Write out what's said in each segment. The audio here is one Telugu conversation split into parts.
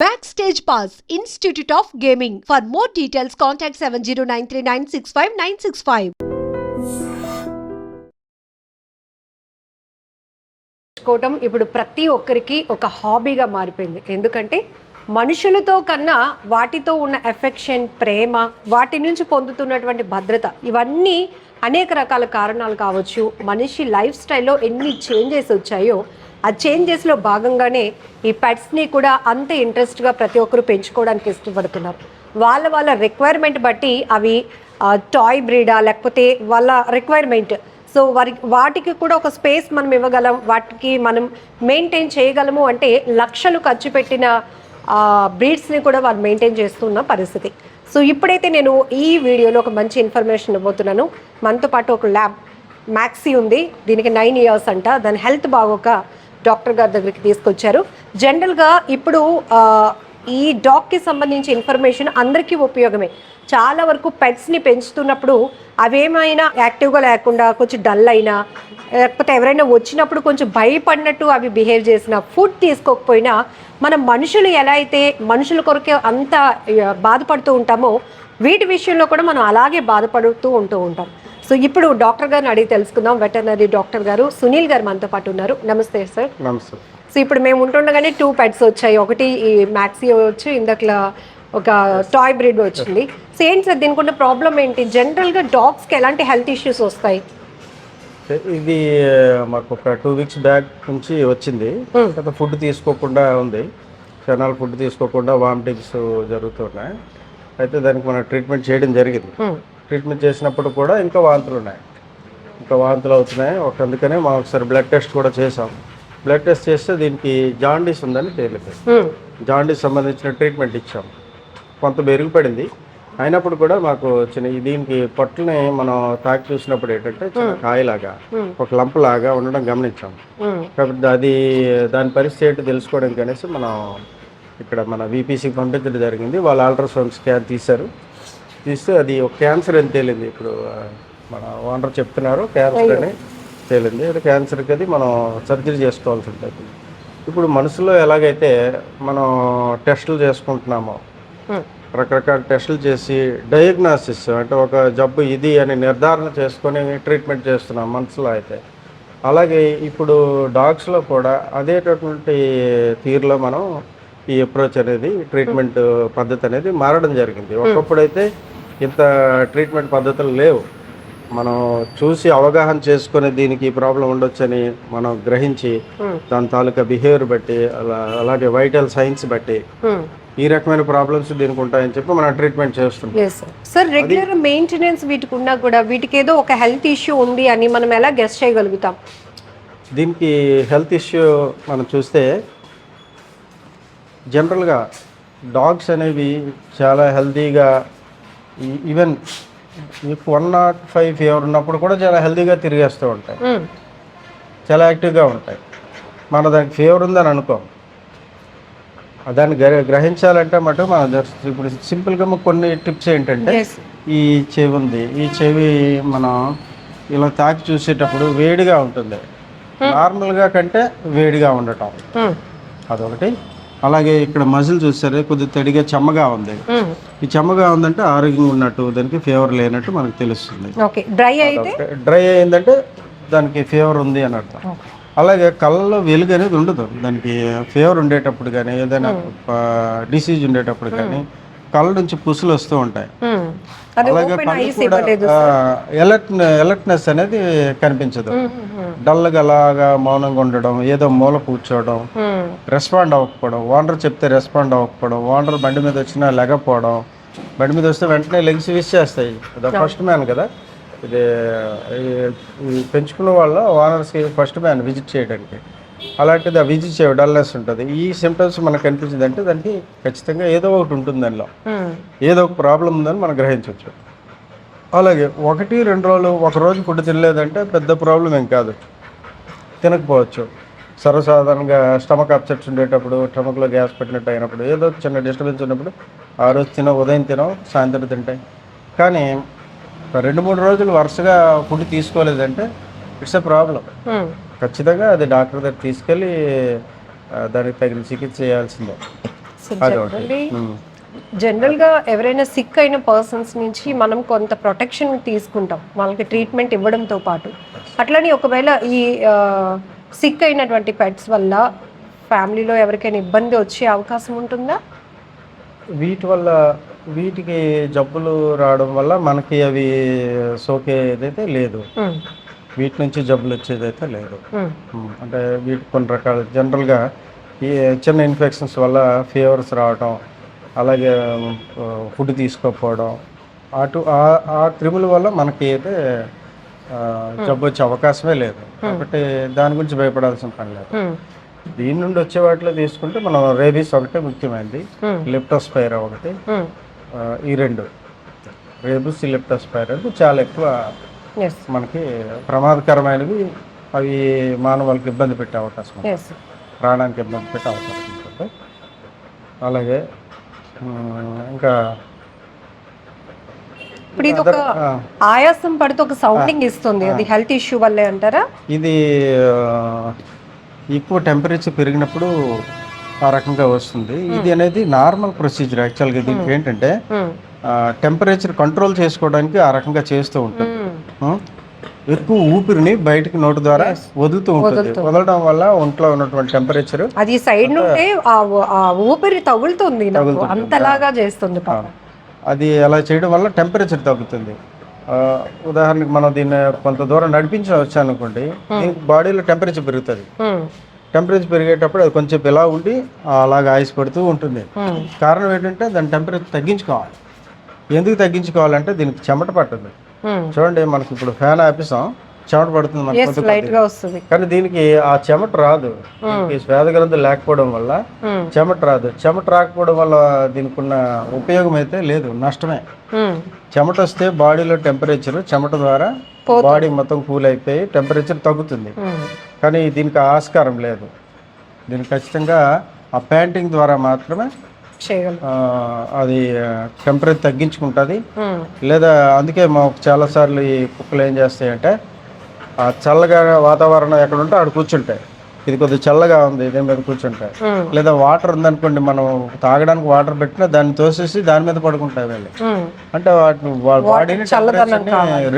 Backstage Pass, Institute of Gaming. For more details, contact 7093965965. కోవటం ఇప్పుడు ప్రతి ఒక్కరికి ఒక హాబీగా మారిపోయింది. ఎందుకంటే మనుషులతో కన్నా వాటితో ఉన్న ఎఫెక్షన్, ప్రేమ, వాటి నుంచి పొందుతున్నటువంటి భద్రత, ఇవన్నీ అనేక రకాల కారణాలు కావచ్చు. మనిషి లైఫ్ స్టైల్లో ఎన్ని చేంజెస్ వచ్చాయో ఆ చేంజెస్లో భాగంగానే ఈ పెట్స్ని కూడా అంత ఇంట్రెస్ట్గా ప్రతి ఒక్కరు పెంచుకోవడానికి ఇష్టపడుతున్నారు. వాళ్ళ రిక్వైర్మెంట్ బట్టి అవి టాయ్ బ్రీడా లేకపోతే వాళ్ళ రిక్వైర్మెంట్, సో వాటికి కూడా ఒక స్పేస్ మనం ఇవ్వగలం, వాటికి మనం మెయింటైన్ చేయగలము అంటే లక్షలు ఖర్చు పెట్టిన బ్రీడ్స్ని కూడా వాళ్ళు మెయింటైన్ చేస్తున్న పరిస్థితి. సో ఇప్పుడైతే నేను ఈ వీడియోలో ఒక మంచి ఇన్ఫర్మేషన్ ఇవ్వబోతున్నాను. మనతో పాటు ఒక ల్యాబ్ మ్యాక్సీ ఉంది. దీనికి 9 years అంట. దాని హెల్త్ బాగోక డాక్టర్ గారి దగ్గరికి తీసుకొచ్చారు. జనరల్గా ఇప్పుడు ఈ డాగ్కి సంబంధించి ఇన్ఫర్మేషన్ అందరికీ ఉపయోగమే. చాలా వరకు పెట్స్ని పెంచుతున్నప్పుడు అవేమైనా యాక్టివ్గా లేకుండా కొంచెం డల్ అయినా, లేకపోతే ఎవరైనా వచ్చినప్పుడు కొంచెం భయపడినట్టు అవి బిహేవ్ చేసిన, ఫుడ్ తీసుకోకపోయినా, మనం మనుషులు ఎలా అయితే మనుషుల కొరకే అంత బాధపడుతూ ఉంటామో వీటి విషయంలో కూడా మనం అలాగే బాధపడుతూ ఉంటాం. సో ఇప్పుడు డాక్టర్ గారిని అడిగి తెలుసుకుందాం. వెటర్నరీ డాక్టర్ గారు సునీల్ గారు మనతో పాటు ఉన్నారు. నమస్తే సార్. నమస్తే. సో ఇప్పుడు మేము ఉంటుండగానే 2 pets వచ్చాయి. ఒకటి ఈ మ్యాక్సీ వచ్చి, ఇందాక ఒక టాయ్ బ్రీడ్ వచ్చింది. సో ఏంటి సార్ దీనికి ఉన్న ప్రాబ్లం ఏంటి? జనరల్గా డాగ్స్కి ఎలాంటి హెల్త్ ఇష్యూస్ వస్తాయి? ఇది మాకు ఒక 2 weeks బ్యాక్ నుంచి వచ్చింది. ఫుడ్ తీసుకోకుండా ఉంది, క్షణాలు ఫుడ్ తీసుకోకుండా వామిటింగ్స్ జరుగుతున్నాయి. అయితే దానికి మనం ట్రీట్మెంట్ చేయడం జరిగింది. ట్రీట్మెంట్ చేసినప్పుడు కూడా ఇంకా వాంతులు అవుతున్నాయి. అందుకనే మనం ఒకసారి బ్లడ్ టెస్ట్ కూడా చేసాం. బ్లడ్ టెస్ట్ చేస్తే దీనికి జాండీస్ ఉందని తేలింది. జాండీస్ సంబంధించిన ట్రీట్మెంట్ ఇచ్చాం. కొంత మెరుగుపడింది. అయినప్పుడు కూడా మాకు దీనికి పొట్టని మనం తాకి చూసినప్పుడు ఏంటంటే చిన్న కాయలాగా, ఒక లంప్ లాగా ఉండడం గమనించాం. కాబట్టి దాని పరిస్థితి ఏంటి తెలుసుకోవడానికి అనేసి మనం ఇక్కడ మన VPCకి పంపించడం జరిగింది. వాళ్ళు అల్ట్రాసౌండ్ స్కాన్ తీస్తే అది ఒక క్యాన్సర్ అని తేలింది. ఇప్పుడు మన ఓనర్ చెప్తున్నారు క్యాన్సర్ అని తేలింది. అది క్యాన్సర్కి అది మనం సర్జరీ చేసుకోవాల్సి ఉంటుంది. ఇప్పుడు మనసులో ఎలాగైతే మనం టెస్టులు చేసుకుంటున్నామో, రకరకాల టెస్టులు చేసి డయాగ్నాసిస్ అంటే ఒక జబ్బు ఇది అని నిర్ధారణ చేసుకొని ట్రీట్మెంట్ చేస్తున్నాం మనసులో అయితే, అలాగే ఇప్పుడు డాగ్స్లో కూడా అదేటటువంటి తీరులో మనం ఈ అప్రోచ్ అనేది, ట్రీట్మెంట్ పద్ధతి అనేది మారడం జరిగింది. ఒకప్పుడైతే ఇంత ట్రీట్మెంట్ పద్ధతులు లేవు. మనం చూసి అవగాహన చేసుకుని దీనికి ప్రాబ్లం ఉండొచ్చని మనం గ్రహించి దాని తాలూకా బిహేవియర్ బట్టి, అలాగే వైటల్ సైన్స్ బట్టి ఈ రకమైన ప్రాబ్లమ్స్ దీనికి ఉంటాయని చెప్పి మనం ట్రీట్మెంట్ చేస్తున్నాం. సార్ రెగ్యులర్ మెయింటెనెన్స్ వీటికి ఉన్నా కూడా వీటికి ఏదో ఒక హెల్త్ ఇష్యూ ఉంది అని మనం ఎలా గెస్ చేయగలుగుతాం? దీనికి హెల్త్ ఇష్యూ మనం చూస్తే జనరల్గా డాగ్స్ అనేవి చాలా హెల్తీగా, ఈవెన్ 105 ఫీవర్ ఉన్నప్పుడు కూడా చాలా హెల్తీగా తిరిగేస్తూ ఉంటాయి, చాలా యాక్టివ్గా ఉంటాయి. మన దానికి ఫీవర్ ఉందని అనుకోం. దాన్ని గ్రహించాలంటే మటు మనం ఇప్పుడు సింపుల్గా కొన్ని టిప్స్ ఏంటంటే, ఈ చెవి ఉంది, ఈ చెవి మనం ఇలా తాకి చూసేటప్పుడు వేడిగా ఉంటుంది, నార్మల్గా కంటే వేడిగా ఉండటం అదొకటి. అలాగే ఇక్కడ మజిల్ చూసారే కొద్దిగా తడిగా చెమ్మగా ఉంది. ఈ చెమ్మగా ఉందంటే ఆరోగ్యంగా ఉన్నట్టు, దానికి ఫీవర్ లేనట్టు మనకు తెలుస్తుంది. డ్రై అయిందంటే దానికి ఫీవర్ ఉంది అని అర్థం. అలాగే కళ్ళలో వెలుగు అనేది ఉండదు దానికి. ఫీవర్ ఉండేటప్పుడు కానీ, ఏదైనా డిసీజ్ ఉండేటప్పుడు కానీ కళ్ళ నుంచి పుసులు వస్తూ ఉంటాయి. అలాగే కళ్ళు కూడా అలర్ట్నెస్ అనేది కనిపించదు. డల్గా అలాగా మౌనంగా ఉండడం, ఏదో మూల కూర్చోవడం, రెస్పాండ్ అవ్వకపోవడం, ఓనర్ చెప్తే రెస్పాండ్ అవ్వకపోవడం, ఓనర్ బండి మీద వచ్చినా లెగపోవడం, బండి మీద వస్తే వెంటనే లెగ్స్ విష్ చేస్తాయి. ఫస్ట్ మ్యాన్ కదా ఇది, పెంచుకున్న వాళ్ళ ఓనర్స్కి ఫస్ట్ మ్యాన్ విజిట్ చేయడానికి. అలాంటిది ఆ విజిట్ చేయ డల్నెస్ ఉంటుంది. ఈ సిమ్టమ్స్ మనకు కనిపించింది అంటే దానికి ఖచ్చితంగా ఏదో ఒకటి ఉంటుంది, దానిలో ఏదో ఒక ప్రాబ్లం ఉందని మనం గ్రహించవచ్చు. అలాగే 1-2 రోజులు, ఒక రోజు ఫుడ్ తినలేదంటే పెద్ద ప్రాబ్లం ఏం కాదు, తినకపోవచ్చు. సర్వసాధారణంగా స్టమక్ అప్సెట్స్ ఉండేటప్పుడు, స్టమక్లో గ్యాస్ పెట్టినట్టు అయినప్పుడు, ఏదో చిన్న డిస్టర్బెన్స్ ఉన్నప్పుడు ఆ రోజు ఉదయం సాయంత్రం తింటాయి. కానీ 2-3 రోజులు వరుసగా ఫుడ్ తీసుకోలేదంటే ఇట్స్ ఎ ప్రాబ్లం. ఖచ్చితంగా అది డాక్టర్ దగ్గర తీసుకెళ్ళి దానికి తగిన చికిత్స చేయాల్సిందే. సో జనరల్గా ఎవరైనా సిక్ అయిన పర్సన్స్ నుంచి మనం కొంత ప్రొటెక్షన్ తీసుకుంటాం వాళ్ళకి ట్రీట్మెంట్ ఇవ్వడంతో పాటు. అట్లని ఒకవేళ ఈ సిక్ అయినటువంటి పెట్స్ వల్ల ఫ్యామిలీలో ఎవరికైనా ఇబ్బంది వచ్చే అవకాశం ఉంటుందా? వీటికి జబ్బులు రావడం వల్ల మనకి అవి సోకేదైతే లేదు, వీటి నుంచి జబ్బులు వచ్చేదైతే లేదు. అంటే వీటి కొన్ని రకాల జనరల్గా ఈ చిన్న ఇన్ఫెక్షన్స్ వల్ల ఫీవర్స్ రావడం, అలాగే ఫుడ్ తీసుకోకపోవడం, ఆ క్రిముల వల్ల మనకి అయితే జబ్బు వచ్చే అవకాశమే లేదు. కాబట్టి దాని గురించి భయపడాల్సిన పని లేదు. దీని నుండి వచ్చే వాటిలో తీసుకుంటే మనం రేబీస్ ఒకటే ముఖ్యమైనది, లెప్టోస్పైరా ఒకటి, ఈ రెండు రేబీస్ లెప్టోస్పైరా చాలా ఎక్కువ మనకి ప్రమాదకరమైనవి. అవి మానవులకు ఇబ్బంది పెట్టే అవకాశం ఉంటుంది, ప్రాణానికి ఇబ్బంది పెట్టే అవకాశం ఉంటుంది. అలాగే ఇంకా ఇప్పుడు ఇది ఒక ఆయాసం పడితే ఒక సౌండింగ్ ఇస్తుంది, అది హెల్త్ ఇష్యూ వల్లే అంటారా? ఇది ఎక్కువ టెంపరేచర్ పెరిగినప్పుడు ఆ రకంగా వస్తుంది. ఇది అనేది నార్మల్ ప్రొసీజర్ యాక్చువల్గా. దీనికి ఏంటంటే టెంపరేచర్ కంట్రోల్ చేసుకోవడానికి ఆ రకంగా చేస్తూ ఉంటుంది. ఎక్కువ ఊపిరిని బయటకి నోటి ద్వారా వదులుతూ ఉంటుంది. వదలడం వల్ల ఒంట్లో ఉన్నటువంటి టెంపరేచర్ అది సైడ్ నుండి ఆ ఊపిరి తగులుతుంది, అంతలాగా చేస్తుంది. అది అలా చేయడం వల్ల టెంపరేచర్ తగ్గుతుంది. ఉదాహరణకి మనం దీన్ని కొంత దూరం నడిపించి వచ్చానుకోండి, బాడీలో టెంపరేచర్ పెరుగుతుంది. టెంపరేచర్ పెరిగేటప్పుడు అది కొంచెం ఇలా ఉండి అలాగా ఆయిస్ పడుతూ ఉంటుంది. కారణం ఏంటంటే దాని టెంపరేచర్ తగ్గించుకోవాలి. ఎందుకు తగ్గించుకోవాలంటే దీనికి చెమట పట్టదు. చూడండి, మనకి ఇప్పుడు ఫ్యాన్ ఆపిస్తాం, చెమట పడుతుంది మనకి, కానీ దీనికి ఆ చెమట రాదు. శ్వేత గ్రంథులు లేకపోవడం వల్ల చెమట రాదు. చెమట రాకపోవడం వల్ల దీనికి ఉన్న ఉపయోగం అయితే లేదు, నష్టమే. చెమట వస్తే బాడీలో టెంపరేచర్ చెమట ద్వారా బాడీ మొత్తం కూల్ అయిపోయి టెంపరేచర్ తగ్గుతుంది. కానీ దీనికి ఆస్కారం లేదు. దీనికి ఖచ్చితంగా ఆ ప్యాంటింగ్ ద్వారా మాత్రమే అది టెంపరేచర్ తగ్గించుకుంటుంది. లేదా అందుకే మాకు చాలాసార్లు ఈ కుక్కలు ఏం చేస్తాయంటే ఆ చల్లగా వాతావరణం ఎక్కడ ఉంటే అక్కడ కూర్చుంటాయి. ఇది కొద్దిగా చల్లగా ఉంది, దీని మీద కూర్చుంటాయి. లేదా వాటర్ ఉందనుకోండి, మనం తాగడానికి వాటర్ పెట్టినా దాన్ని తోసేసి దాని మీద పడుకుంటాయి వెళ్ళి. అంటే వాటిని బాడీని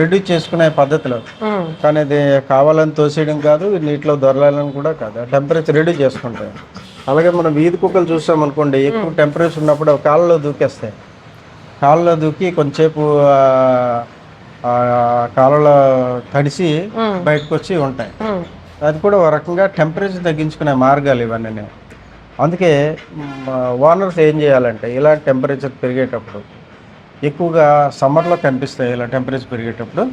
రెడ్యూస్ చేసుకునే పద్ధతిలో. కానీ ఇది కావాలని తోసేయడం కాదు, నీటిలో దొరలాలని కూడా కాదు, టెంపరేచర్ రెడ్యూస్ చేసుకుంటాయి. అలాగే మనం వీధి కుక్కలు చూసాం అనుకోండి, ఎక్కువ టెంపరేచర్ ఉన్నప్పుడు కాళ్ళలో దూకేస్తాయి. కాళ్ళలో దూకి కొంచెంసేపు కాళ్ళలో తడిసి బయటకు వచ్చి ఉంటాయి. అది కూడా ఒక రకంగా టెంపరేచర్ తగ్గించుకునే మార్గాలు ఇవన్నీ. అందుకే ఓనర్స్ ఏం చేయాలంటే ఇలాంటి టెంపరేచర్ పెరిగేటప్పుడు, ఎక్కువగా సమ్మర్లో కనిపిస్తాయి ఇలా టెంపరేచర్ పెరిగేటప్పుడు.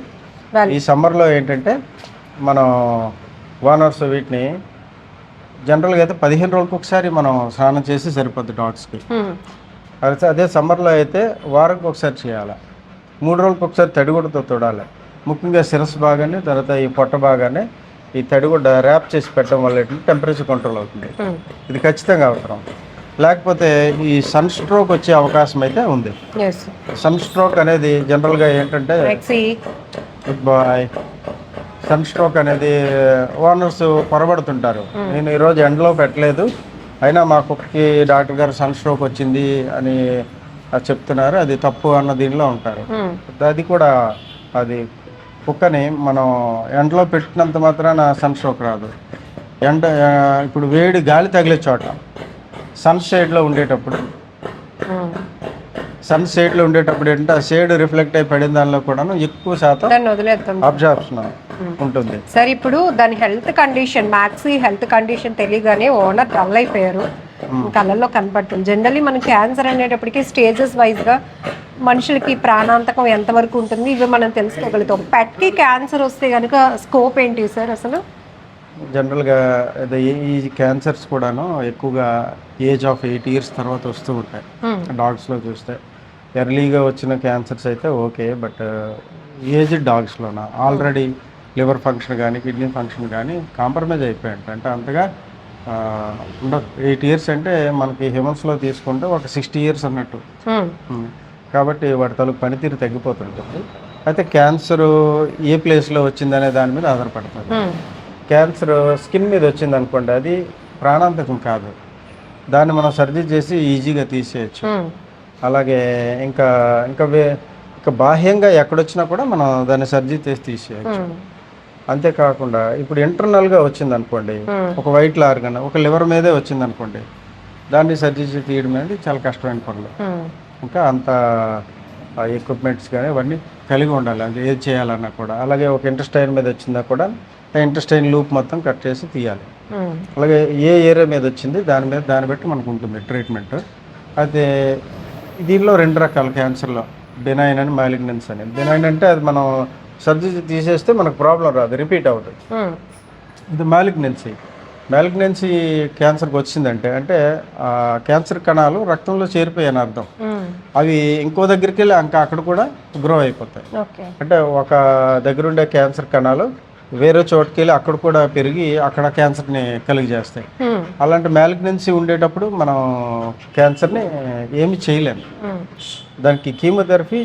ఈ సమ్మర్లో ఏంటంటే మనం ఓనర్స్ వీటిని జనరల్గా అయితే 15 రోజులకు ఒకసారి మనం స్నానం చేసి సరిపోద్ది డాగ్స్కి. అదే సమ్మర్లో అయితే వారానికి ఒకసారి చేయాలి, 3 రోజులకు ఒకసారి తడిగుడ్డతో తొడాలి. ముఖ్యంగా శిరస్సు భాగాన్ని, తర్వాత ఈ పొట్ట భాగాన్ని ఈ తడిగుడ్డ ర్యాప్ చేసి పెట్టడం వల్ల టెంపరేచర్ కంట్రోల్ అవుతుంది. ఇది ఖచ్చితంగా అవసరం. లేకపోతే ఈ సన్ స్ట్రోక్ వచ్చే అవకాశం అయితే ఉంది. సన్ స్ట్రోక్ అనేది జనరల్గా ఏంటంటే సన్ స్ట్రోక్ అనేది ఓనర్స్ పొరబడుతుంటారు. నేను ఈరోజు ఎండలో పెట్టలేదు, అయినా మా కుక్కకి డాక్టర్ గారు సన్ స్ట్రోక్ వచ్చింది అని చెప్తున్నారు, అది తప్పు అన్న దీనిలో ఉంటారు. అది కూడా అది కుక్కని మనం ఎండలో పెట్టినంత మాత్రాన సన్ స్ట్రోక్ రాదు. ఇప్పుడు వేడి గాలి తగిలే చోట సన్ షేడ్లో ఉండేటప్పుడు ఏంటంటే ఆ షేడ్ రిఫ్లెక్ట్ అయి పడిన దానిలో కూడా ఎక్కువ శాతం అబ్జార్ప్షన్ ఉంటుంది. సరే, ఇప్పుడు దాని health condition, maxi health condition తెలియగానే ఓనర్ డల్ అయిపోయారు, కళ్ళల్లో కనపడుతుంది. జనరల్లీ మనం క్యాన్సర్ అనేటప్పటికీ స్టేజెస్ వైజ్గా మనుషులకి ప్రాణాంతకం ఎంతవరకు ఉంటుంది ఇవి మనం తెలుసుకోగలుగుతాం. పెట్కి క్యాన్సర్ వస్తే కనుక స్కోప్ ఏంటి సార్ అసలు? జనరల్గా ఈ క్యాన్సర్స్ కూడాను ఎక్కువగా ఏజ్ ఆఫ్ 8 years తర్వాత వస్తూ ఉంటాయి. డాగ్స్లో చూస్తే ఎర్లీగా వచ్చిన క్యాన్సర్స్ అయితే ఓకే, బట్ ఏజ్డ్ డాగ్స్లోన ఆల్రెడీ లివర్ ఫంక్షన్ కానీ కిడ్నీ ఫంక్షన్ కానీ కాంప్రమైజ్ అయిపోయాయి. అంటే అంతగా ఉండదు. 8 years అంటే మనకి హ్యూమన్స్లో తీసుకుంటే ఒక 60 years అన్నట్టు. కాబట్టి వాటి తలకు పనితీరు తగ్గిపోతుంటుంది. అయితే క్యాన్సర్ ఏ ప్లేస్లో వచ్చిందనే దాని మీద ఆధారపడుతుంది. క్యాన్సర్ స్కిన్ మీద వచ్చింది అనుకోండి, అది ప్రాణాంతకం కాదు. దాన్ని మనం సర్జరీ చేసి ఈజీగా తీసేయచ్చు. అలాగే ఇంకా ఇంకా ఇంకా బాహ్యంగా ఎక్కడొచ్చినా కూడా మనం దాన్ని సర్జరీ చేసి తీసేయచ్చు. అంతేకాకుండా ఇప్పుడు ఇంటర్నల్గా వచ్చింది అనుకోండి, ఒక వైట్ ఆర్గన్ ఒక లివర్ మీదే వచ్చింది అనుకోండి, దాన్ని సర్జరీ తీయడం అనేది చాలా కష్టమైన పనులు. ఇంకా అంత ఎక్విప్మెంట్స్ కానీ అవన్నీ కలిగి ఉండాలి, అది ఏది చేయాలన్నా కూడా. అలాగే ఒక ఇంటెస్టైన్ మీద వచ్చిందా కూడా ఇంటెస్టైన్ లూప్ మొత్తం కట్ చేసి తీయాలి. అలాగే ఏ ఏరియా మీద వచ్చింది దాన్ని బట్టి మనకు ఉంటుంది ట్రీట్మెంట్. అయితే దీనిలో 2 రకాల క్యాన్సర్లో, బెనైన్ అని మాలిగ్నెన్స్ అని. బెనైన్ అంటే అది మనం సర్జరీ తీసేస్తే మనకు ప్రాబ్లం రాదు, రిపీట్ అవుతుంది. ఇది మ్యాలిగ్నెన్సీ క్యాన్సర్కి వచ్చిందంటే అంటే క్యాన్సర్ కణాలు రక్తంలో చేరిపోయాయని అర్థం. అవి ఇంకో దగ్గరికి వెళ్ళి ఇంకా అక్కడ కూడా గ్రో అయిపోతాయి. అంటే ఒక దగ్గర ఉండే క్యాన్సర్ కణాలు వేరే చోటుకి వెళ్ళి అక్కడ కూడా పెరిగి అక్కడ క్యాన్సర్ని కలిగి చేస్తాయి. అలాంటి మ్యాలిగ్నెన్సీ ఉండేటప్పుడు మనం క్యాన్సర్ని ఏమి చేయలేము. దానికి కీమోథెరపీ,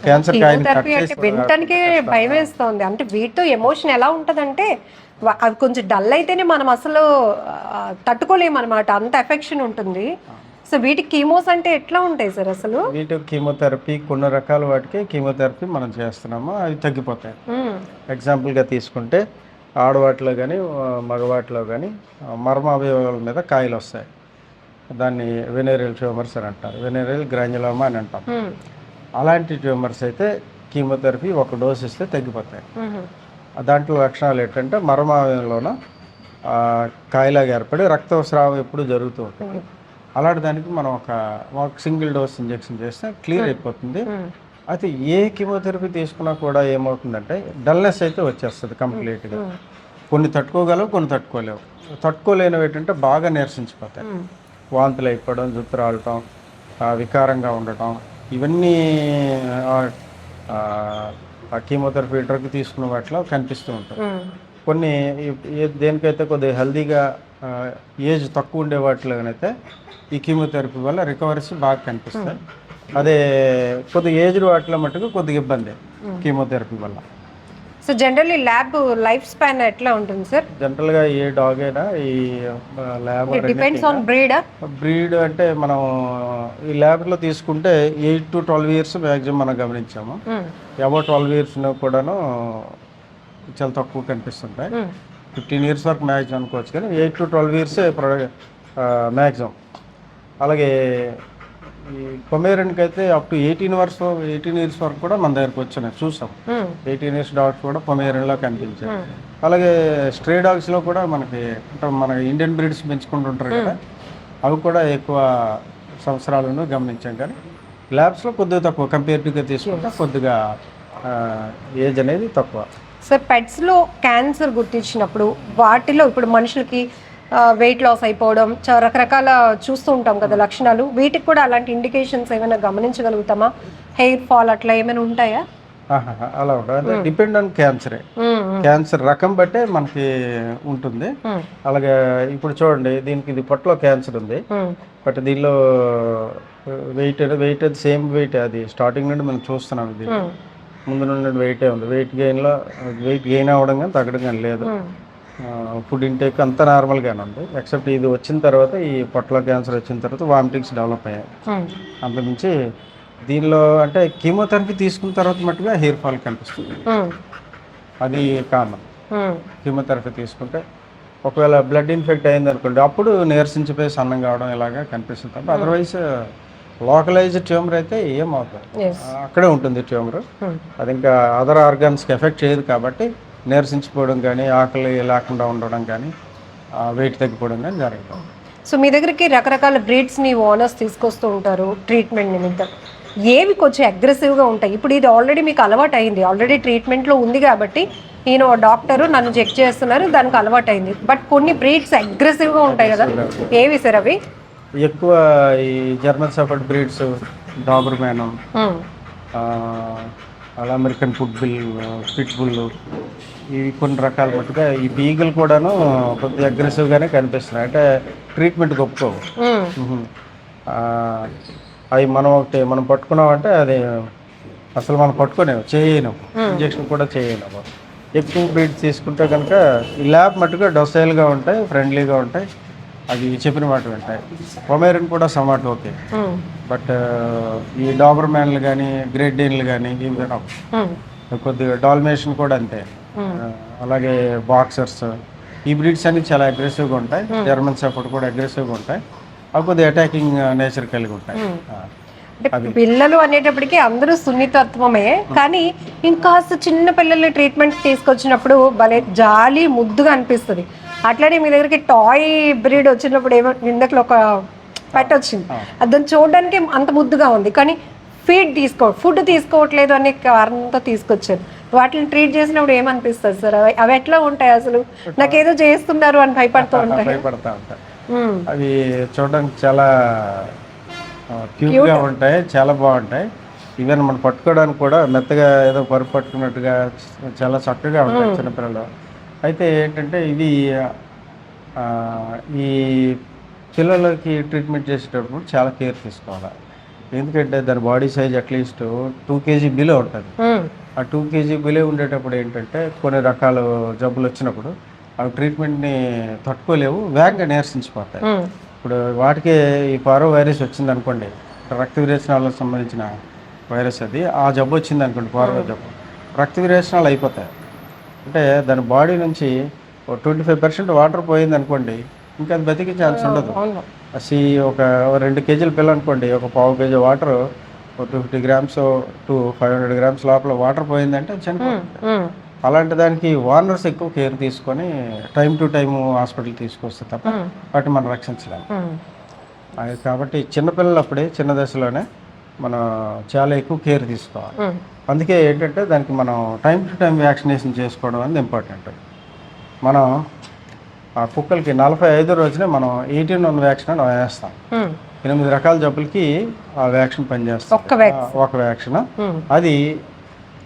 క్యాన్సర్ వినటానికి భయం వేస్తుంది. అంటే వీటితో ఎమోషన్ ఎలా ఉంటదంటే అవి కొంచెం డల్ అయితేనే మనం అసలు తట్టుకోలేము అనమాట, అంత ఎఫెక్షన్ ఉంటుంది. సో వీటికి కీమోస్ అంటే ఎట్లా ఉంటాయి సార్ అసలు? వీటికి కీమోథెరపీ కొన్ని రకాల వాటికి కీమోథెరపీ మనం చేస్తున్నాము, అవి తగ్గిపోతాయి. ఎగ్జాంపుల్గా తీసుకుంటే ఆడవాటిలో కానీ మగవాటిలో కానీ మర్మ అవయవాల మీద కాయలు వస్తాయి. దాన్ని వెనేరియల్ ట్యూమర్స్ అని అంటారు, వెనేరియల్ గ్రాన్యులోమా అని అంటాం. అలాంటి ట్యూమర్స్ అయితే కీమోథెరపీ ఒక డోస్ ఇస్తే తగ్గిపోతాయి. దాంట్లో లక్షణాలు ఏంటంటే మర్మావయంలోన కాయలాగా ఏర్పడి రక్తస్రావం ఎప్పుడు జరుగుతూ ఉంటుంది. అలాంటి దానికి మనం ఒక సింగిల్ డోస్ ఇంజెక్షన్ చేస్తే క్లియర్ అయిపోతుంది. అయితే ఏ కీమోథెరపీ తీసుకున్నా కూడా ఏమవుతుందంటే డల్నెస్ అయితే వచ్చేస్తుంది కంప్లీట్గా. కొన్ని తట్టుకోగలవు, కొన్ని తట్టుకోలేవు. తట్టుకోలేనివి ఏంటంటే బాగా నీరసించిపోతాయి, వాంతులు అయిపోవడం, జుట్టు రావటం, వికారంగా ఉండటం, ఇవన్నీ ఆ కీమోథెరపీ డ్రగ్ తీసుకున్న వాటిలో కనిపిస్తూ ఉంటాయి. కొన్ని దేనికైతే కొద్దిగా హెల్దీగా ఏజ్ తక్కువ ఉండే వాటిలోనైతే ఈ కీమోథెరపీ వల్ల రికవరీస్ బాగా కనిపిస్తాయి. అదే కొద్దిగా ఏజ్డ్ వాటిలో మటుకు కొద్దిగా ఇబ్బంది కీమోథెరపీ వల్ల. So generally lab life span ఎట్లా ఉంటుంది సార్? జనరల్గా ఏ డాగ్ అయినా ఈ ల్యాబ్ డిపెండ్స్ ఆన్ బ్రీడ్ అంటే మనం ఈ ల్యాబ్లో తీసుకుంటే 8 to 12 years మ్యాక్సిమం మనం గమనించాము. అబౌట్ 12 years కూడాను చాలా తక్కువ కనిపిస్తుంటాయి. 15 years వరకు మ్యాక్సిమం అనుకోవచ్చు, కానీ 8 to 12 years మ్యాక్సిమం. అలాగే ఈ పొమేరియన్కి అయితే అప్ టు 18 years వరకు కూడా మన దగ్గరకు వచ్చినాయి, చూసాం. 18 years డాగ్స్ కూడా పొమేరియన్లో కనిపించాయి. అలాగే స్ట్రే డాగ్స్లో కూడా మనకి మన ఇండియన్ బ్రీడ్స్ పెంచుకుంటుంటారు కదా, అవి కూడా ఎక్కువ సంవత్సరాలను గమనించాం. కానీ ల్యాబ్స్లో కొద్దిగా తక్కువ, కంపేరిటివ్గా తీసుకుంటే కొద్దిగా ఏజ్ అనేది తక్కువ. సార్ పెట్స్లో క్యాన్సర్ గుర్తించినప్పుడు వాటిలో ఇప్పుడు మనుషులకి వెయిట్ లాస్ అయిపోవడం రకరకాల చూస్తూ ఉంటాం కదా లక్షణాలు, వీటికి కూడా అలాంటి ఇండికేషన్స్ ఏమైనా గమనించగలుగుతామా? హెయిర్ ఫాల్ అట్లా ఏమైనా ఉంటాయా? అలా ఉంటుంది, డిపెండ్ ఆన్ క్యాన్సర్ రకం బట్టే మనకి ఉంటుంది. అలాగే ఇప్పుడు చూడండి, దీనికి ఇది పొట్టలో క్యాన్సర్ ఉంది, బట్ దీనిలో వెయిట్ అది సేమ్ వెయిట్, అది స్టార్టింగ్ నుండి మనం చూస్తున్నాం. ఇది ముందు నుండి వెయిటే ఉంది. వెయిట్ గెయిన్ అవ్వడం కానీ తగ్గడం కానీ లేదు. ఫుడ్ ఇంటేక్ అంతా నార్మల్గానే ఉంది, ఎక్సెప్ట్ ఇది వచ్చిన తర్వాత, ఈ పొట్టలో క్యాన్సర్ వచ్చిన తర్వాత వామిటింగ్స్ డెవలప్ అయ్యాయి. అంతకుమించి దీనిలో అంటే కీమోథెరపీ తీసుకున్న తర్వాత మట్టుగా హెయిర్ ఫాల్ కనిపిస్తుంది, అది కారణం. కీమోథెరపీ తీసుకుంటే ఒకవేళ బ్లడ్ ఇన్ఫెక్ట్ అయింది అనుకోండి, అప్పుడు నీరసించిపోయి సన్నం కావడం ఇలాగా కనిపిస్తుంది. అదర్వైజ్ లోకలైజ్డ్ ట్యూమర్ అయితే ఏమవుతుంది, అక్కడే ఉంటుంది ట్యూమర్. అది ఇంకా అదర్ ఆర్గాన్స్కి ఎఫెక్ట్ చేయదు కాబట్టి నీరసించిపోవడం కానీ, ఆకలి లేకుండా ఉండడం కానీ, వెయిట్ తగ్గిపోవడం కానీ జరుగుతుంది. సో మీ దగ్గరికి రకరకాల బ్రీడ్స్ని ఓనర్స్ తీసుకొస్తూ ఉంటారు ట్రీట్మెంట్ నిమిత్తం. ఏవి కొంచెం అగ్రెసివ్గా ఉంటాయి? ఇప్పుడు ఇది ఆల్రెడీ మీకు అలవాటు అయింది, ఆల్రెడీ ట్రీట్మెంట్లో ఉంది కాబట్టి ఈయన డాక్టరు నన్ను చెక్ చేస్తున్నారు, దానికి అలవాటు అయింది. బట్ కొన్ని బ్రీడ్స్ అగ్రెసివ్గా ఉంటాయి కదా, ఏవి సార్ అవి? ఎక్కువ ఈ జర్మన్ షెపర్డ్ బ్రీడ్స్, డాబర్మ్యాన్, అలా అమెరికన్ పిట్ బుల్, ఇవి కొన్ని రకాల మట్టుగా. ఈ బీగల్ కూడాను కొద్దిగా అగ్రెసివ్గానే కనిపిస్తున్నాయి, అంటే ట్రీట్మెంట్కి ఒప్పుకోవు. అవి మనం పట్టుకున్నామంటే అది అసలు మనం పట్టుకునేవు, చేయను, ఇంజక్షన్ కూడా చేయను. ఎక్కువ బ్రీడ్స్ తీసుకుంటే కనుక ఈ ల్యాబ్ మట్టుగా డొసైల్గా ఉంటాయి, ఫ్రెండ్లీగా ఉంటాయి. అవి చెప్పిన మాట వింటాయి. పొమేరియన్ కూడా సమాట్ ఓకే, బట్ ఈ డాబర్ మ్యాన్లు కానీ గ్రేట్ డేన్లు కానీ ఇవి వినవు. కొద్దిగా డాల్మేషన్ కూడా అంతే. అలాగే బాక్సర్స్, ఈ బ్రీడ్స్ అన్ని చాలా అగ్రెసివ్గా ఉంటాయి. జర్మన్ షెఫర్డ్ కూడా అగ్రెసివ్గా ఉంటాయి. అవి కొద్దిగా అటాకింగ్ నేచర్ కలిగి ఉంటాయి. అంటే పిల్లలు అనేటప్పటికి అందరూ సున్నితత్వమే, కానీ ఇంకాస్త చిన్న పిల్లల్ని ట్రీట్మెంట్ తీసుకొచ్చినప్పుడు భలే జాలి ముద్దుగా అనిపిస్తుంది. అట్లానే మీ దగ్గరికి టాయ్ బ్రీడ్ వచ్చినప్పుడు ఏమో ఇందట్లో ఒక పెట్ వచ్చింది, దాన్ని చూడడానికి అంత ముద్దుగా ఉంది, కానీ ఫుడ్ తీసుకోవట్లేదు అనే కారణంతో తీసుకొచ్చారు. వాటిని ట్రీట్ చేసినప్పుడు ఏమనిపిస్తుంది సార్? అవి ఎట్లా ఉంటాయి అసలు? నాకేదో చేస్తున్నారు అని భయపడుతూ ఉంటాయి. అవి చూడడానికి చాలా క్యూట్గా ఉంటాయి, చాలా బాగుంటాయి. ఈవెన్ మనం పట్టుకోవడానికి కూడా మెత్తగా ఏదో పరుపు పట్టుకున్నట్టుగా చాలా చక్కగా ఉంటాయి చిన్నపిల్లలు. అయితే ఏంటంటే ఇది ఈ పిల్లలకి ట్రీట్మెంట్ చేసేటప్పుడు చాలా కేర్ తీసుకోవాలి. ఎందుకంటే దాని body size at least 2 kg below ఉంటుంది. ఆ 2 kg బిలో ఉండేటప్పుడు ఏంటంటే కొన్ని రకాల జబ్బులు వచ్చినప్పుడు అవి ట్రీట్మెంట్ని తట్టుకోలేవు, వేగంగా నీరసించిపోతాయి. ఇప్పుడు వాటికే ఈ పారో వైరస్ వచ్చింది అనుకోండి, రక్త విరేచనాలకు సంబంధించిన వైరస్ అది, ఆ జబ్బు వచ్చింది అనుకోండి, పారో జబ్బు, రక్త విరేచనాలు అయిపోతాయి. అంటే దాని బాడీ నుంచి 25% వాటర్ పోయింది అనుకోండి, ఇంకా అది బతికే ఛాన్స్ ఉండదు. అసలు ఒక 2 kg పిల్ల అనుకోండి, ఒక 1/2 kg water, 250 grams to 500 grams లోపల వాటర్ పోయిందంటే చనిపోతుంది. అలాంటి దానికి వార్నర్స్ ఎక్కువ కేర్ తీసుకొని టైం టు టైం హాస్పిటల్ తీసుకొస్తే తప్ప వాటిని మనం రక్షించలేము. కాబట్టి చిన్నపిల్లలు అప్పుడే చిన్న దశలోనే మనం చాలా ఎక్కువ కేర్ తీసుకోవాలి. అందుకే ఏంటంటే దానికి మనం టైం టు టైం వ్యాక్సినేషన్ చేసుకోవడం అనేది ఇంపార్టెంట్. మనం ఆ కుక్కలకి 45వ రోజునే మనం 18 వ్యాక్సిన్ అని వేస్తాం. 8 రకాల జబ్బులకి ఆ వ్యాక్సిన్ పనిచేస్తాం, ఒక వ్యాక్సిన్. అది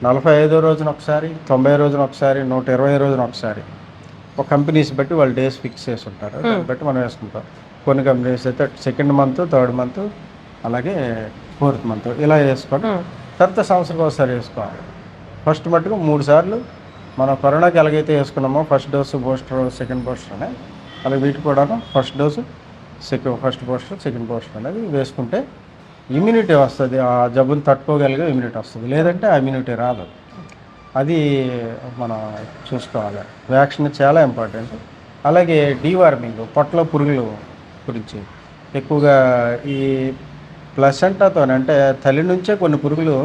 45వ రోజున ఒకసారి, 90 రోజున ఒకసారి, 120 రోజున ఒకసారి. ఒక కంపెనీస్ బట్టి వాళ్ళు డేస్ ఫిక్స్ చేసి ఉంటారు, దాన్ని బట్టి మనం వేసుకుంటాం. కొన్ని కంపెనీస్ అయితే 2nd month, 3rd month, అలాగే 4th month ఇలా వేసుకోండి. తర్వాత సంవత్సరం ఒకసారి వేసుకోవాలి. ఫస్ట్ మట్టుకు 3 సార్లు మనం కరోనాకి ఎలాగైతే వేసుకున్నామో first dose, booster, second booster అనేది, అలాగే వీటికి కూడా first dose, first booster, second booster అనేది వేసుకుంటే ఇమ్యూనిటీ వస్తుంది. ఆ జబ్బుని తట్టుకోగలిగే ఇమ్యూనిటీ వస్తుంది, లేదంటే ఆ ఇమ్యూనిటీ రాదు. అది మనం చూసుకోవాలి. వ్యాక్సిన్ చాలా ఇంపార్టెంట్. అలాగే డీవార్మింగ్, పొట్టలో పురుగులు గురించి ఎక్కువగా ఈ ప్లసెంటాతో, అంటే తల్లి నుంచే కొన్ని పురుగులు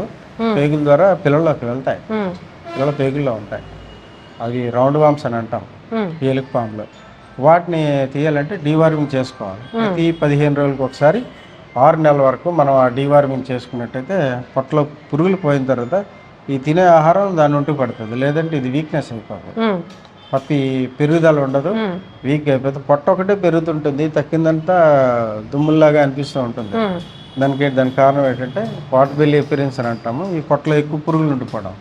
పేగుల ద్వారా పిల్లల్లోకి వెళ్తాయి, పిల్లల పేగుల్లో ఉంటాయి. అవి రౌండ్ వామ్స్ అని అంటాం ఎలుక పాములో. వాటిని తీయాలంటే డీవార్మింగ్ చేసుకోవాలి. ప్రతి 15 రోజులకు ఒకసారి 6 నెలల వరకు మనం ఆ డీవార్మింగ్ చేసుకున్నట్టయితే పొట్టలో పురుగులు పోయిన తర్వాత ఈ తినే ఆహారం దాని నుండి పడుతుంది, లేదంటే ఇది వీక్నెస్ అయిపోతుంది. పత్తి పెరుగుదల ఉండదు, వీక్ అయిపోతుంది. పొట్ట ఒకటే పెరుగుతుంటుంది, తక్కిందంతా దుమ్ముల్లాగా అనిపిస్తూ ఉంటుంది. దానికి కారణం ఏంటంటే పాట్ బెల్లి ఎపిరియన్స్ అని అంటాము. ఈ పొట్టలో ఎక్కువ పురుగులు ఉండిపోవడం,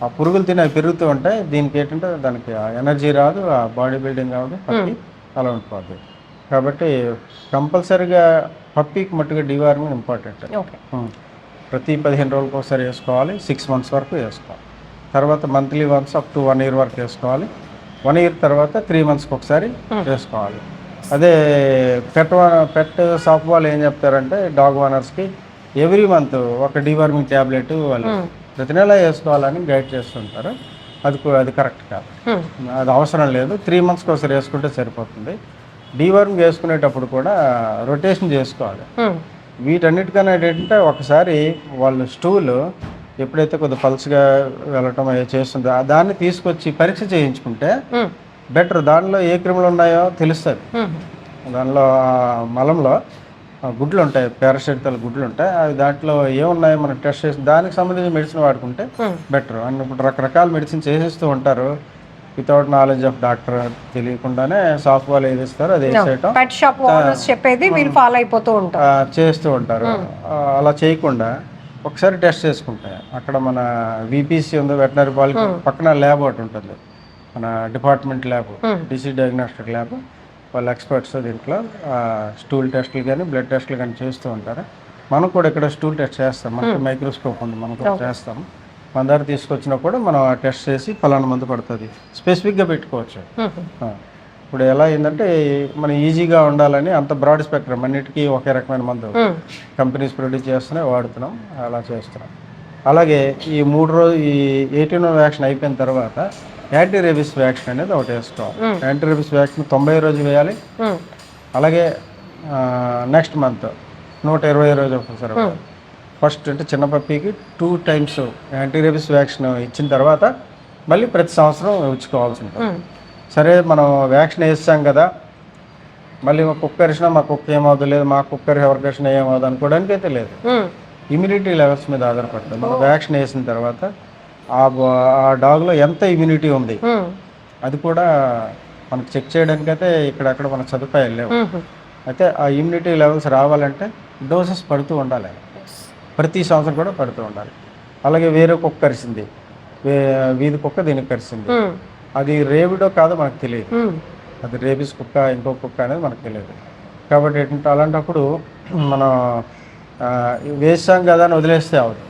ఆ పురుగులు తిని అవి పెరుగుతూ ఉంటాయి. దీనికి ఏంటంటే దానికి ఎనర్జీ రాదు, ఆ బాడీ బిల్డింగ్ అవ్వదు, పప్పి అలా ఉండిపోతుంది. కాబట్టి కంపల్సరీగా పప్పీకి మట్టుగా డీవార్మింగ్ ఇంపార్టెంట్. ప్రతి 15 రోజులకు ఒకసారి వేసుకోవాలి, 6 months వరకు వేసుకోవాలి. తర్వాత monthly once up to 1 year వరకు వేసుకోవాలి. 1 year తర్వాత 3 monthsకి ఒకసారి వేసుకోవాలి. అదే పెట్ షాప్ వాళ్ళు ఏం చెప్తారంటే డాగ్ ఓనర్స్కి ఎవ్రీ మంత్ ఒక డీవార్మింగ్ ట్యాబ్లెట్ వాళ్ళు ప్రతి నెల వేసుకోవాలని గైడ్ చేస్తుంటారు. అది కరెక్ట్ కాదు, అది అవసరం లేదు. 3 monthsకి ఒకసారి వేసుకుంటే సరిపోతుంది. డీవార్మింగ్ వేసుకునేటప్పుడు కూడా రొటేషన్ చేసుకోవాలి. వీటన్నిటికన్నా ఏంటంటే ఒకసారి వాళ్ళు స్టూల్ ఎప్పుడైతే కొద్దిగా పల్స్గా వెళ్ళటం చేస్తుందో దాన్ని తీసుకొచ్చి పరీక్ష చేయించుకుంటే బెటర్. దానిలో ఏ క్రిములు ఉన్నాయో తెలుస్తుంది. దానిలో మలంలో గుడ్లు ఉంటాయి, పారాసైటికల్ గుడ్లు ఉంటాయి. అవి దాంట్లో ఏమున్నాయో మనం టెస్ట్ చేసి దానికి సంబంధించిన మెడిసిన్ వాడుకుంటే బెటర్. అని ఇప్పుడు రకరకాల మెడిసిన్ చేసేస్తూ ఉంటారు వితౌట్ నాలెడ్జ్ ఆఫ్ డాక్టర్, తెలియకుండానే షాప్ వాళ్ళు ఏది ఇస్తారో అది వేసేయటం, చేస్తూ ఉంటారు. అలా చేయకుండా ఒకసారి టెస్ట్ చేసుకుంటాయి. అక్కడ మన విపిసి ఉందో, వెటనరీ పాలిటీ పక్కన ల్యాబ్ ఒకటి ఉంటుంది, మన డిపార్ట్మెంట్ ల్యాబ్, డిసీ డయాగ్నోస్టిక్ ల్యాబ్. వాళ్ళు ఎక్స్పర్ట్స్ దీంట్లో స్టూల్ టెస్టులు కానీ బ్లడ్ టెస్టులు కానీ చేస్తూ ఉంటారు. మనం కూడా ఇక్కడ స్టూల్ టెస్ట్ చేస్తాం, మనకి మైక్రోస్కోప్ ఉంది, మనం కూడా చేస్తాం. మన దగ్గర తీసుకొచ్చినా కూడా మనం టెస్ట్ చేసి ఫలానా మందు పడుతుంది స్పెసిఫిక్గా పెట్టుకోవచ్చు. ఇప్పుడు ఎలా అయిందంటే మనం ఈజీగా ఉండాలని అంత బ్రాడ్ స్పెక్ట్రమ్ అన్నిటికీ ఒకే రకమైన మందు కంపెనీస్ ప్రొడ్యూస్ చేస్తున్నాయి, వాడుతున్నాం, అలా చేస్తున్నాం. అలాగే ఈ 3 రోజు ఈ 18 వ్యాక్సిన్ అయిపోయిన తర్వాత యాంటీ రేబిస్ వ్యాక్సిన్ అనేది ఒకటి వేసుకోవాలి. యాంటీ రేబిస్ వ్యాక్సిన్ 90 రోజు వేయాలి. అలాగే నెక్స్ట్ మంత్ 120 రోజు ఒకసారి. ఫస్ట్ అంటే చిన్న పప్పీకి 2 times యాంటీ రేబిస్ వ్యాక్సిన్ ఇచ్చిన తర్వాత మళ్ళీ ప్రతి సంవత్సరం ఇచ్చుకోవాల్సి ఉంటుంది. సరే మనం వ్యాక్సిన్ వేస్తాం కదా, మళ్ళీ మా కుక్క కరిచినా మా కుక్క ఏమవుతుంది, లేదు మా కుక్క ఎవరి కరిచినా ఏమవుతుంది అనుకోవడానికి అయితే లేదు. ఇమ్యూనిటీ లెవెల్స్ మీద ఆధారపడుతుంది. మనం వ్యాక్సిన్ వేసిన తర్వాత ఆ డాగ్లో ఎంత ఇమ్యూనిటీ ఉంది అది కూడా మనకు చెక్ చేయడానికి అయితే ఇక్కడక్కడ మన సదుపాయాలు లేవు. అయితే ఆ ఇమ్యూనిటీ లెవెల్స్ రావాలంటే డోసెస్ పడుతూ ఉండాలి, ప్రతి సంవత్సరం కూడా పడుతూ ఉండాలి. అలాగే వేరే కుక్క కరిచింది, వీధి కుక్క దీనికి కరిచింది, అది రేబిడో కాదో మనకు తెలియదు, అది రేబిస్ కుక్క ఇంకో కుక్క అనేది మనకు తెలియదు. కాబట్టి ఏంటంటే అలాంటప్పుడు మనం వేసాం కదా అని వదిలేస్తే అవదు.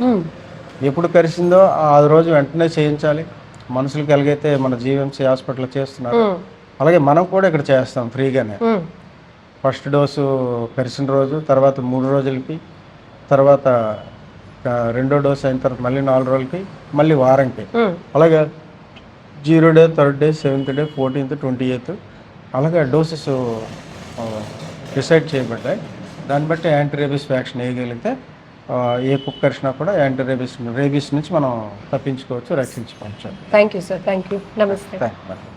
ఎప్పుడు కరిచిందో ఆ రోజు వెంటనే చేయించాలి. మనుషులకి ఎలాగైతే మన జీవీఎంసీ హాస్పిటల్లో చేస్తున్నారు అలాగే మనం కూడా ఇక్కడ చేస్తాం ఫ్రీగానే. ఫస్ట్ డోసు కరిచిన రోజు, తర్వాత 3 రోజులకి, తర్వాత రెండో డోసు అయిన తర్వాత మళ్ళీ 4 రోజులకి, మళ్ళీ వారంకి. అలాగే 0 day, 3rd day, 7th day, 14th, 28th అలాగే డోసెస్ డిసైడ్ చేయబడ్డాయి. దాన్ని బట్టి యాంటీ రేబిస్ వ్యాక్సిన్ వేయగలిగితే ఏ కుక్క కరిచినా కూడా యాంటీ రేబిస్ నుంచి మనం తప్పించుకోవచ్చు, రక్షించుకోవచ్చు. Thank you sir, thank you, నమస్తే. Thank you.